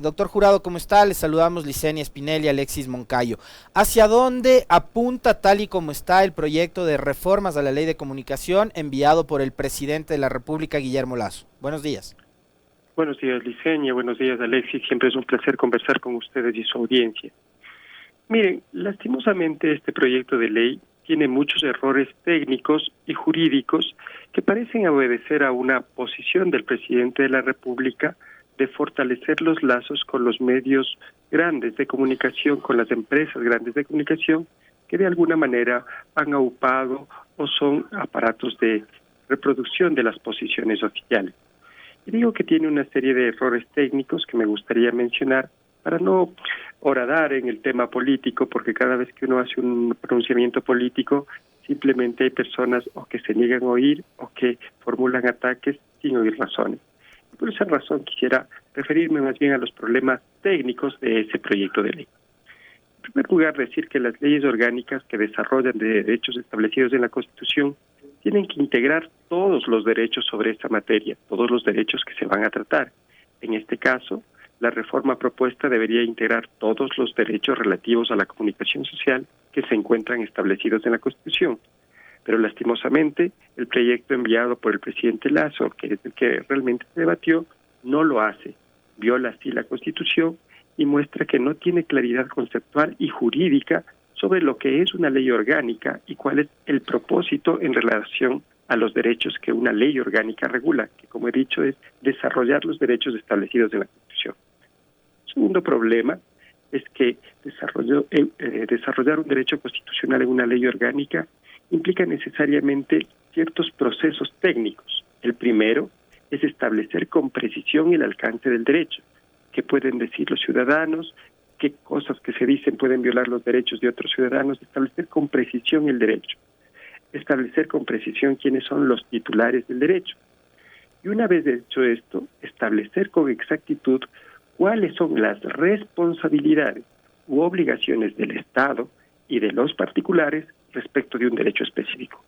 Doctor Jurado, ¿cómo está? Les saludamos Licenia Spinelli y Alexis Moncayo. ¿Hacia dónde apunta tal y como está el proyecto de reformas a la Ley de Comunicación enviado por el presidente de la República, Guillermo Lasso? Buenos días. Buenos días, Licenia. Buenos días, Alexis. Siempre es un placer conversar con ustedes y su audiencia. Miren, lastimosamente este proyecto de ley tiene muchos errores técnicos y jurídicos que parecen obedecer a una posición del presidente de la República de fortalecer los lazos con los medios grandes de comunicación, con las empresas grandes de comunicación, que de alguna manera han aupado o son aparatos de reproducción de las posiciones oficiales. Y digo que tiene una serie de errores técnicos que me gustaría mencionar para no horadar en el tema político, porque cada vez que uno hace un pronunciamiento político, simplemente hay personas o que se niegan a oír o que formulan ataques sin oír razones. Y por esa razón quisiera referirme más bien a los problemas técnicos de ese proyecto de ley. En primer lugar, decir que las leyes orgánicas que desarrollan de derechos establecidos en la Constitución tienen que integrar todos los derechos sobre esta materia, todos los derechos que se van a tratar. En este caso, la reforma propuesta debería integrar todos los derechos relativos a la comunicación social que se encuentran establecidos en la Constitución. Pero lastimosamente, el proyecto enviado por el presidente Lasso, que es el que realmente se debatió, no lo hace. Viola así la Constitución y muestra que no tiene claridad conceptual y jurídica sobre lo que es una ley orgánica y cuál es el propósito en relación a los derechos que una ley orgánica regula, que como he dicho es desarrollar los derechos establecidos en la Constitución. Segundo problema es que desarrollar un derecho constitucional en una ley orgánica implica necesariamente ciertos procesos técnicos. El primero es establecer con precisión el alcance del derecho, qué pueden decir los ciudadanos, qué cosas que se dicen pueden violar los derechos de otros ciudadanos, establecer con precisión el derecho, establecer con precisión quiénes son los titulares del derecho. Y una vez hecho esto, establecer con exactitud cuáles son las responsabilidades u obligaciones del Estado y de los particulares respecto de un derecho específico.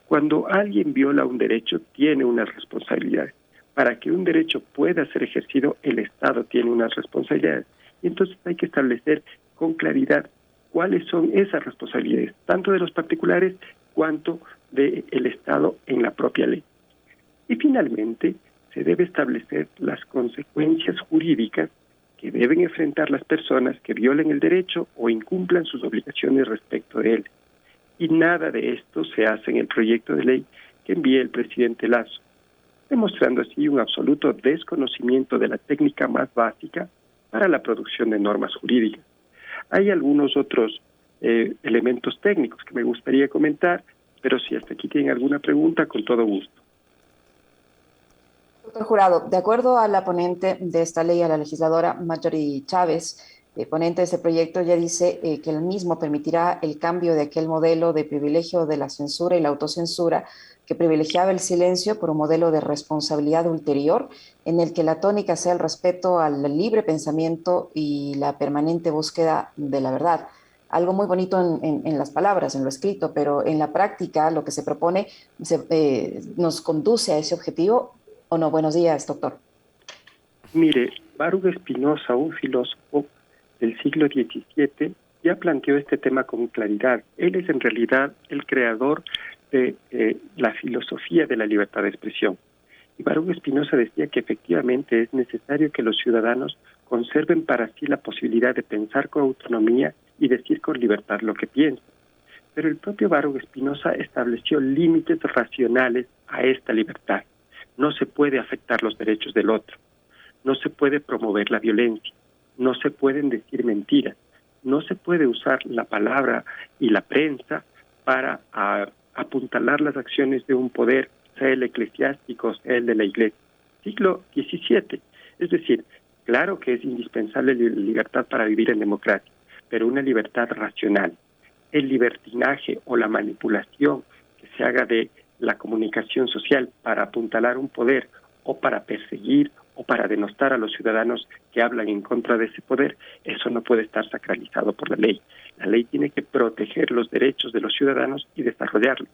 Cuando alguien viola un derecho, tiene unas responsabilidades. Para que un derecho pueda ser ejercido, el Estado tiene unas responsabilidades. Y entonces hay que establecer con claridad cuáles son esas responsabilidades, tanto de los particulares cuanto del Estado en la propia ley. Y finalmente, se debe establecer las consecuencias jurídicas que deben enfrentar las personas que violen el derecho o incumplan sus obligaciones respecto de él. Y nada de esto se hace en el proyecto de ley que envía el presidente Lasso, demostrando así un absoluto desconocimiento de la técnica más básica para la producción de normas jurídicas. Hay algunos otros elementos técnicos que me gustaría comentar, pero si hasta aquí tienen alguna pregunta, con todo gusto. Doctor Jurado, de acuerdo a la ponente de esta ley, a la legisladora Marjorie Chávez, ponente de este proyecto, ya dice que el mismo permitirá el cambio de aquel modelo de privilegio de la censura y la autocensura que privilegiaba el silencio por un modelo de responsabilidad ulterior en el que la tónica sea el respeto al libre pensamiento y la permanente búsqueda de la verdad. Algo muy bonito en las palabras, en lo escrito, pero en la práctica lo que se propone nos conduce a ese objetivo. ¿O no? Buenos días, doctor. Mire, Baruch Spinoza, un filósofo del siglo XVII, ya planteó este tema con claridad. Él es en realidad el creador de la filosofía de la libertad de expresión. Y Baruch Spinoza decía que efectivamente es necesario que los ciudadanos conserven para sí la posibilidad de pensar con autonomía y decir con libertad lo que piensan. Pero el propio Baruch Spinoza estableció límites racionales a esta libertad. No se puede afectar los derechos del otro, no se puede promover la violencia, no se pueden decir mentiras, no se puede usar la palabra y la prensa para apuntalar las acciones de un poder, sea el eclesiástico, sea el de la Iglesia. Siglo XVII. Es decir, claro que es indispensable la libertad para vivir en democracia, pero una libertad racional. El libertinaje o la manipulación que se haga de la comunicación social para apuntalar un poder o para perseguir o para denostar a los ciudadanos que hablan en contra de ese poder, eso no puede estar sacralizado por la ley. La ley tiene que proteger los derechos de los ciudadanos y desarrollarlos.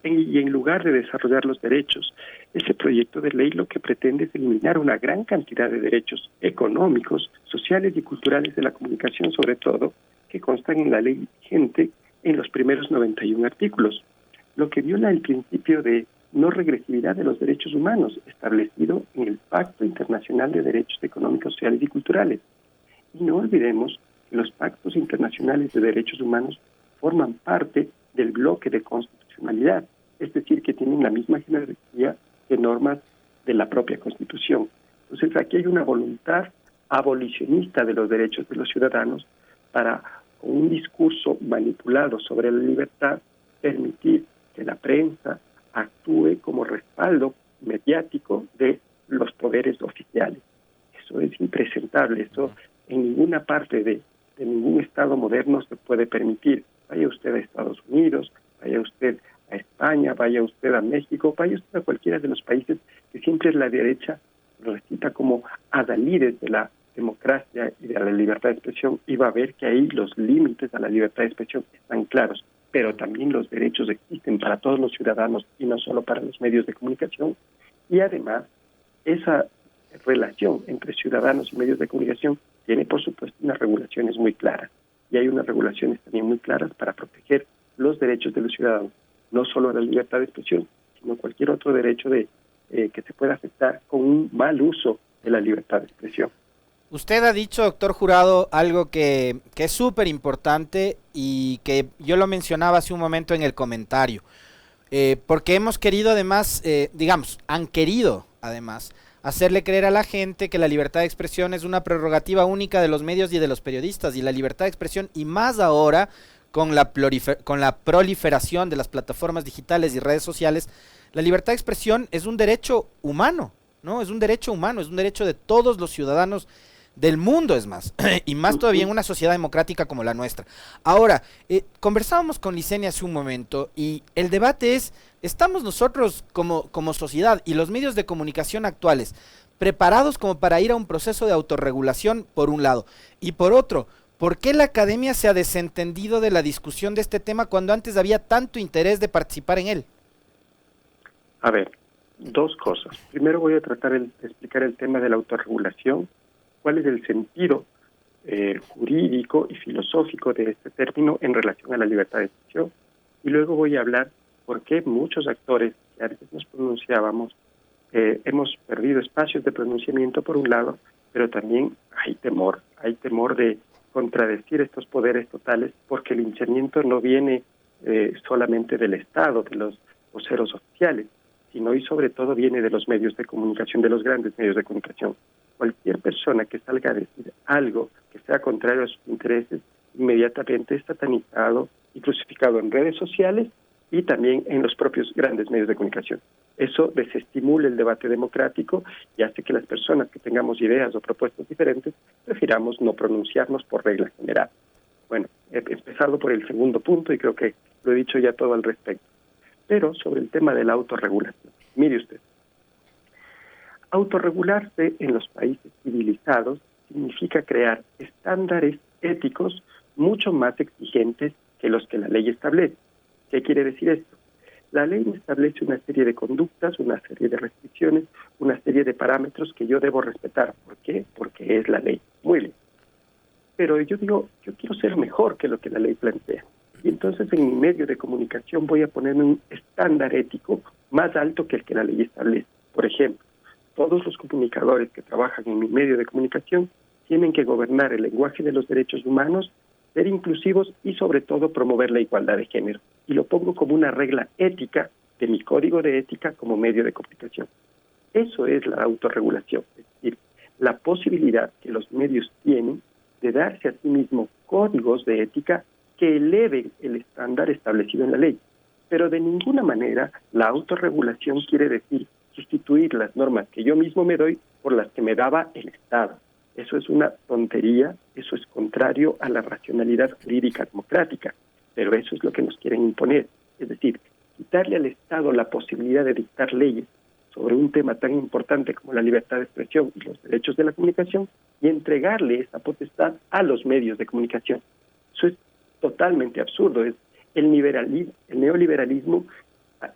y en lugar de desarrollar los derechos, ese proyecto de ley lo que pretende es eliminar una gran cantidad de derechos económicos, sociales y culturales de la comunicación, sobre todo, que constan en la ley vigente en los primeros 91 artículos, lo que viola el principio de no regresividad de los derechos humanos establecido en el Pacto Internacional de Derechos Económicos, Sociales y Culturales. Y no olvidemos que los pactos internacionales de derechos humanos forman parte del bloque de constitucionalidad, es decir, que tienen la misma jerarquía que normas de la propia Constitución. Entonces, aquí hay una voluntad abolicionista de los derechos de los ciudadanos para, con un discurso manipulado sobre la libertad, permitir que la prensa actúe como respaldo mediático de los poderes oficiales. Eso es impresentable, eso en ninguna parte de ningún Estado moderno se puede permitir. Vaya usted a Estados Unidos, vaya usted a España, vaya usted a México, vaya usted a cualquiera de los países que siempre la derecha lo recita como adalides de la democracia y de la libertad de expresión, y va a ver que ahí los límites a la libertad de expresión están claros, pero también los derechos existen para todos los ciudadanos y no solo para los medios de comunicación. Y además, esa relación entre ciudadanos y medios de comunicación tiene, por supuesto, unas regulaciones muy claras. Y hay unas regulaciones también muy claras para proteger los derechos de los ciudadanos, no solo a la libertad de expresión, sino cualquier otro derecho que se pueda afectar con un mal uso de la libertad de expresión. Usted ha dicho, doctor Jurado, algo que es súper importante y que yo lo mencionaba hace un momento en el comentario, porque hemos querido además, han querido además hacerle creer a la gente que la libertad de expresión es una prerrogativa única de los medios y de los periodistas, y la libertad de expresión, y más ahora con la proliferación de las plataformas digitales y redes sociales, la libertad de expresión es un derecho humano, ¿no? Es un derecho humano, es un derecho de todos los ciudadanos del mundo, es más, y más todavía en una sociedad democrática como la nuestra. Ahora, conversábamos con Licenia hace un momento y el debate es, ¿estamos nosotros como sociedad y los medios de comunicación actuales preparados como para ir a un proceso de autorregulación, por un lado? Y por otro, ¿por qué la academia se ha desentendido de la discusión de este tema cuando antes había tanto interés de participar en él? A ver, dos cosas. Primero voy a tratar de explicar el tema de la autorregulación, cuál es el sentido jurídico y filosófico de este término en relación a la libertad de expresión. Y luego voy a hablar por qué muchos actores que antes nos pronunciábamos hemos perdido espacios de pronunciamiento por un lado, pero también hay temor de contradecir estos poderes totales, porque el linchamiento no viene solamente del Estado, de los voceros oficiales, sino y sobre todo viene de los medios de comunicación, de los grandes medios de comunicación. Cualquier persona que salga a decir algo que sea contrario a sus intereses, inmediatamente es satanizado y crucificado en redes sociales y también en los propios grandes medios de comunicación. Eso desestimula el debate democrático y hace que las personas que tengamos ideas o propuestas diferentes prefiramos no pronunciarnos por regla general. Bueno, he empezado por el segundo punto y creo que lo he dicho ya todo al respecto. Pero sobre el tema de la autorregulación, mire usted, autorregularse en los países civilizados significa crear estándares éticos mucho más exigentes que los que la ley establece. ¿Qué quiere decir esto? La ley me establece una serie de conductas, una serie de restricciones, una serie de parámetros que yo debo respetar. ¿Por qué? Porque es la ley. Muy bien. Pero yo digo, yo quiero ser mejor que lo que la ley plantea. Y entonces en mi medio de comunicación voy a ponerme un estándar ético más alto que el que la ley establece. Por ejemplo, todos los comunicadores que trabajan en mi medio de comunicación tienen que gobernar el lenguaje de los derechos humanos, ser inclusivos y sobre todo promover la igualdad de género. Y lo pongo como una regla ética de mi código de ética como medio de comunicación. Eso es la autorregulación, es decir, la posibilidad que los medios tienen de darse a sí mismos códigos de ética que eleven el estándar establecido en la ley. Pero de ninguna manera la autorregulación quiere decir sustituir las normas que yo mismo me doy por las que me daba el Estado. Eso es una tontería, eso es contrario a la racionalidad jurídica democrática, pero eso es lo que nos quieren imponer. Es decir, quitarle al Estado la posibilidad de dictar leyes sobre un tema tan importante como la libertad de expresión y los derechos de la comunicación y entregarle esa potestad a los medios de comunicación. Eso es totalmente absurdo. Es el neoliberalismo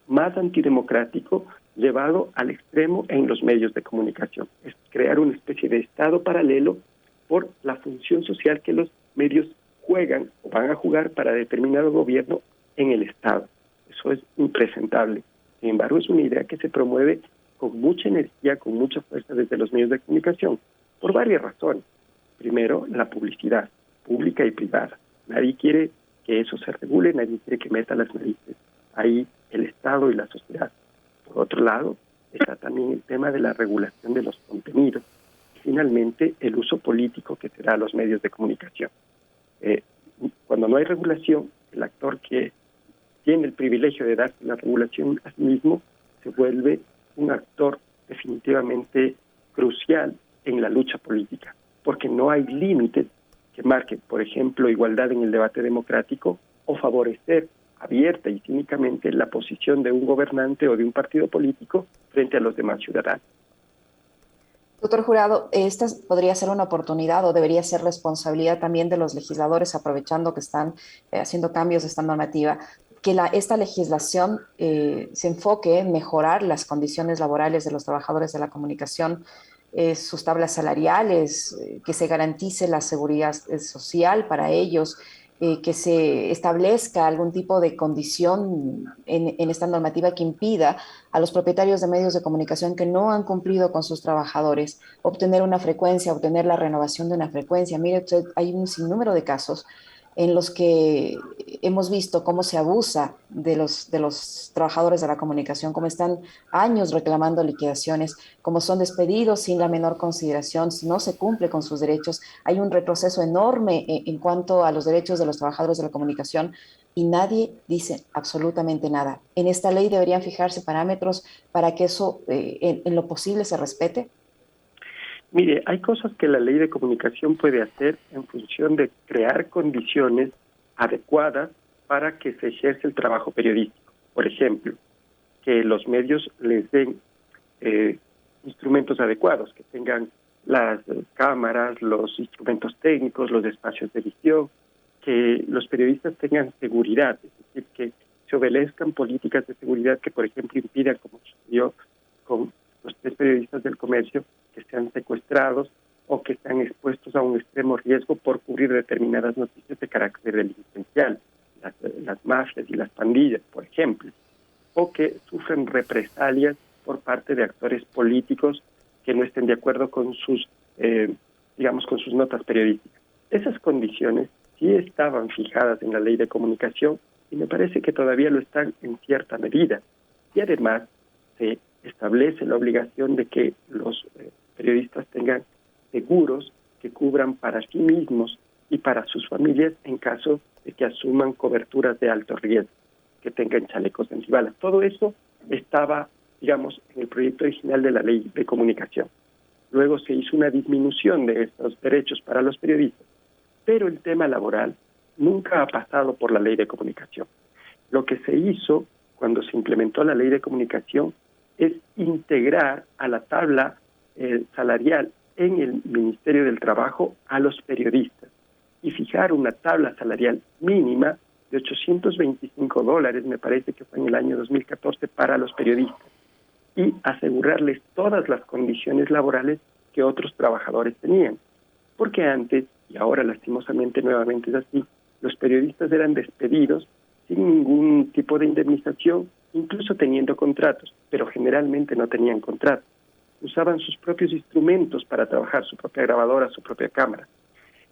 más antidemocrático llevado al extremo en los medios de comunicación. Es crear una especie de Estado paralelo por la función social que los medios juegan o van a jugar para determinado gobierno en el Estado. Eso es impresentable. Sin embargo, es una idea que se promueve con mucha energía, con mucha fuerza desde los medios de comunicación, por varias razones. Primero, la publicidad, pública y privada. Nadie quiere que eso se regule, nadie quiere que meta las narices ahí el Estado y la sociedad. Por otro lado, está también el tema de la regulación de los contenidos. Y finalmente, el uso político que se da a los medios de comunicación. Cuando no hay regulación, el actor que tiene el privilegio de darse la regulación a sí mismo se vuelve un actor definitivamente crucial en la lucha política, porque no hay límites que marquen, por ejemplo, igualdad en el debate democrático o favorecer abierta y cínicamente la posición de un gobernante o de un partido político frente a los demás ciudadanos. Doctor Jurado, esta podría ser una oportunidad o debería ser responsabilidad también de los legisladores, aprovechando que están haciendo cambios de esta normativa, que esta legislación se enfoque en mejorar las condiciones laborales de los trabajadores de la comunicación, sus tablas salariales, que se garantice la seguridad social para ellos, que se establezca algún tipo de condición en esta normativa que impida a los propietarios de medios de comunicación que no han cumplido con sus trabajadores obtener una frecuencia, obtener la renovación de una frecuencia. Mire, usted, hay un sinnúmero de casos en los que hemos visto cómo se abusa de los trabajadores de la comunicación, cómo están años reclamando liquidaciones, cómo son despedidos sin la menor consideración, si no se cumple con sus derechos. Hay un retroceso enorme en cuanto a los derechos de los trabajadores de la comunicación y nadie dice absolutamente nada. ¿En esta ley deberían fijarse parámetros para que eso en lo posible se respete? Mire, hay cosas que la ley de comunicación puede hacer en función de crear condiciones adecuadas para que se ejerce el trabajo periodístico. Por ejemplo, que los medios les den instrumentos adecuados, que tengan las cámaras, los instrumentos técnicos, los espacios de edición, que los periodistas tengan seguridad, es decir, que se obedezcan políticas de seguridad que, por ejemplo, impidan, como sucedió con los 3 periodistas del Comercio, que sean secuestrados o que están expuestos a un extremo riesgo por cubrir determinadas noticias de carácter delincuencial, las mafias y las pandillas, por ejemplo, o que sufren represalias por parte de actores políticos que no estén de acuerdo con sus, con sus notas periodísticas. Esas condiciones sí estaban fijadas en la ley de comunicación y me parece que todavía lo están en cierta medida. Y además se establece la obligación de que los periodistas tengan seguros que cubran para sí mismos y para sus familias en caso de que asuman coberturas de alto riesgo, que tengan chalecos antibalas. Todo eso estaba, en el proyecto original de la ley de comunicación. Luego se hizo una disminución de estos derechos para los periodistas, pero el tema laboral nunca ha pasado por la ley de comunicación. Lo que se hizo cuando se implementó la ley de comunicación es integrar a la tabla salarial en el Ministerio del Trabajo a los periodistas y fijar una tabla salarial mínima de $825, me parece que fue en el año 2014, para los periodistas y asegurarles todas las condiciones laborales que otros trabajadores tenían. Porque antes, y ahora lastimosamente nuevamente es así, los periodistas eran despedidos sin ningún tipo de indemnización, incluso teniendo contratos, pero generalmente no tenían contratos. Usaban sus propios instrumentos para trabajar, su propia grabadora, su propia cámara.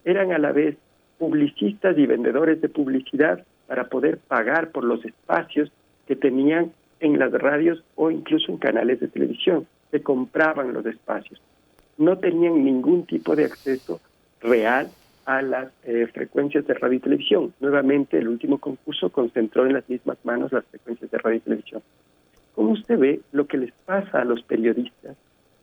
Eran a la vez publicistas y vendedores de publicidad para poder pagar por los espacios que tenían en las radios o incluso en canales de televisión. Se compraban los espacios. No tenían ningún tipo de acceso real a las frecuencias de radio y televisión. Nuevamente, el último concurso concentró en las mismas manos las frecuencias de radio y televisión. Como usted ve, lo que les pasa a los periodistas,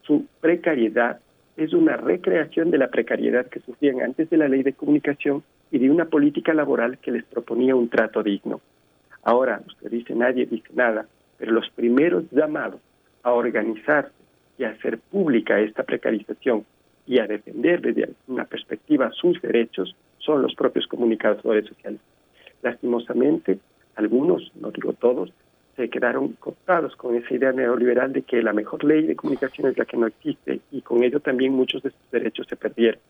su precariedad, es una recreación de la precariedad que sufrían antes de la ley de comunicación y de una política laboral que les proponía un trato digno. Ahora, usted dice, nadie dice nada, pero los primeros llamados a organizarse y a hacer pública esta precarización y a defender desde una perspectiva sus derechos son los propios comunicadores sociales. Lastimosamente, algunos, no digo todos, se quedaron cooptados con esa idea neoliberal de que la mejor ley de comunicación es la que no existe, y con ello también muchos de sus derechos se perdieron.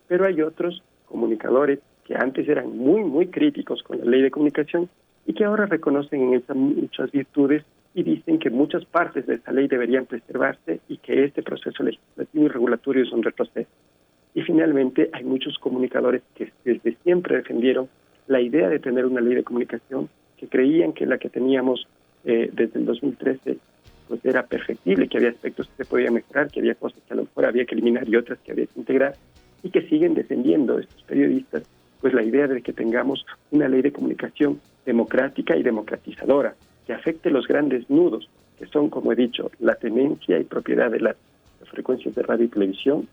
Pero hay otros comunicadores que antes eran muy críticos con la ley de comunicación y que ahora reconocen en ella muchas virtudes y dicen que muchas partes de esta ley deberían preservarse y que este proceso legislativo y regulatorio es un retroceso. Y finalmente hay muchos comunicadores que desde siempre defendieron la idea de tener una ley de comunicación, que creían que la que teníamos desde el 2013 pues era perfectible, que había aspectos que se podían mejorar, que había cosas que a lo mejor había que eliminar y otras que había que integrar, y que siguen defendiendo estos periodistas pues la idea de que tengamos una ley de comunicación democrática y democratizadora, que afecte los grandes nudos, que son, como he dicho, la tenencia y propiedad de las frecuencias de radio y televisión,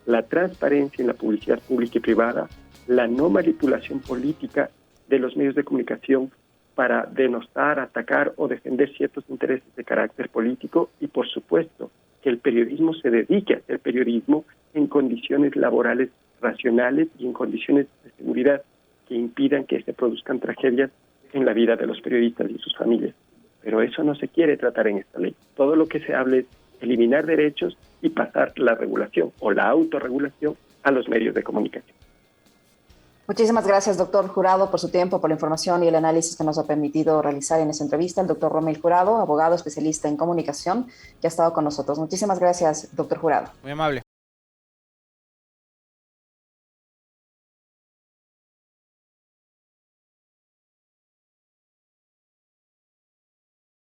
la transparencia en la publicidad pública y privada, la no manipulación política de los medios de comunicación para denostar, atacar o defender ciertos intereses de carácter político, y por supuesto que el periodismo se dedique a hacer periodismo en condiciones laborales racionales y en condiciones de seguridad que impidan que se produzcan tragedias en la vida de los periodistas y sus familias. Pero eso no se quiere tratar en esta ley. Todo lo que se habla es eliminar derechos y pasar la regulación o la autorregulación a los medios de comunicación. Muchísimas gracias, doctor Jurado, por su tiempo, por la información y el análisis que nos ha permitido realizar en esta entrevista. El doctor Rommel Jurado, abogado especialista en comunicación, que ha estado con nosotros. Muchísimas gracias, doctor Jurado. Muy amable.